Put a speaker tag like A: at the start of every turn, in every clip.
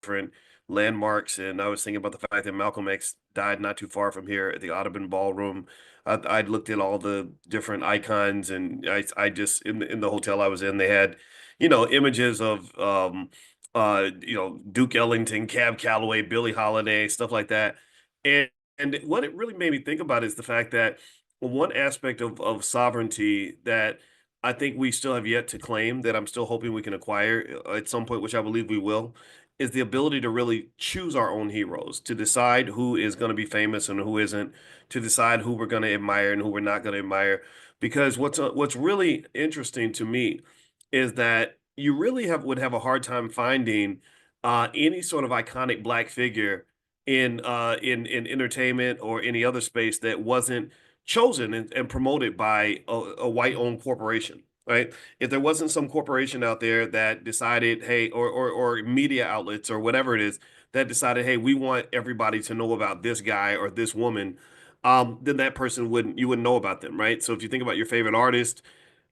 A: different landmarks. And I was thinking about the fact that Malcolm X died not too far from here at the Audubon Ballroom. I looked at all the different icons, and I just in the hotel I was in, they had, images of Duke Ellington, Cab Calloway, Billie Holiday, stuff like that. And and what it really made me think about is the fact that one aspect of sovereignty that I think we still have yet to claim, that I'm still hoping we can acquire at some point, which I believe we will, is the ability to really choose our own heroes, to decide who is going to be famous and who isn't, to decide who we're going to admire and who we're not going to admire. Because what's really interesting to me is that you really would have a hard time finding any sort of iconic black figure in entertainment or any other space that wasn't chosen and promoted by a white-owned corporation, right? If there wasn't some corporation out there that decided, hey, or media outlets or whatever it is that decided, hey, we want everybody to know about this guy or this woman, then that person you wouldn't know about them, right? So if you think about your favorite artist,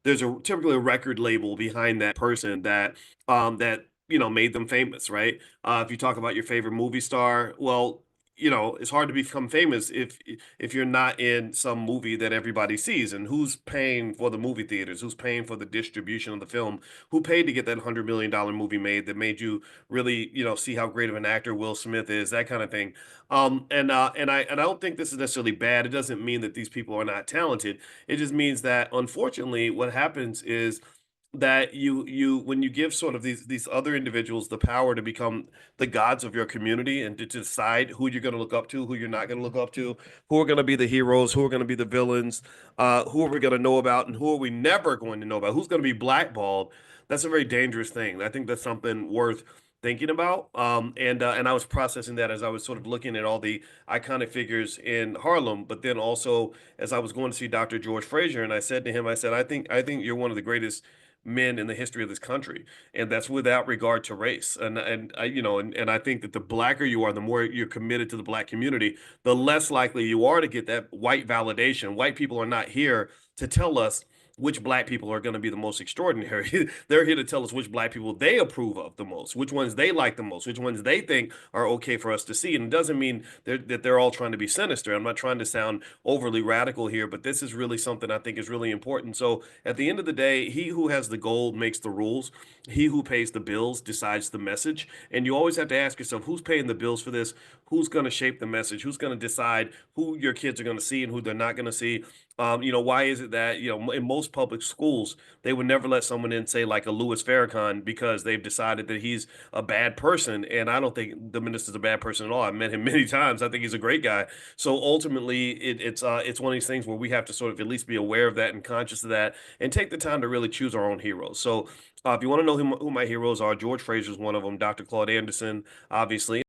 A: there's typically a record label behind that person that made them famous, right? If you talk about your favorite movie star, well, it's hard to become famous if you're not in some movie that everybody sees. And who's paying for the movie theaters? Who's paying for the distribution of the film? Who paid to get that $100 million movie made that made you really, see how great of an actor Will Smith is, that kind of thing. And I don't think this is necessarily bad. It doesn't mean that these people are not talented. It just means that unfortunately, what happens is that you when you give sort of these other individuals the power to become the gods of your community and to decide who you're going to look up to, who you're not going to look up to, who are going to be the heroes, who are going to be the villains, who are we going to know about, and who are we never going to know about, who's going to be blackballed. That's a very dangerous thing. I think that's something worth thinking about. And I was processing that as I was sort of looking at all the iconic figures in Harlem, but then also as I was going to see Dr. George Frazier, and I said to him, I said, I think you're one of the greatest men in the history of this country, and that's without regard to race. And I, and I think that the blacker you are, the more you're committed to the black community, the less likely you are to get that white validation. White people are not here to tell us which black people are going to be the most extraordinary. They're here to tell us which black people they approve of the most, which ones they like the most, which ones they think are okay for us to see. And it doesn't mean that they're all trying to be sinister. I'm not trying to sound overly radical here, but this is really something I think is really important. So at the end of the day, he who has the gold makes the rules. He who pays the bills decides the message. And you always have to ask yourself, who's paying the bills for this? Who's going to shape the message? Who's going to decide who your kids are going to see and who they're not going to see? Why is it that, in most public schools, they would never let someone in, say, like a Louis Farrakhan, because they've decided that he's a bad person. And I don't think the minister's a bad person at all. I've met him many times. I think he's a great guy. So ultimately, it's one of these things where we have to sort of at least be aware of that and conscious of that and take the time to really choose our own heroes. So if you want to know who my heroes are, George Fraser is one of them, Dr. Claude Anderson, obviously.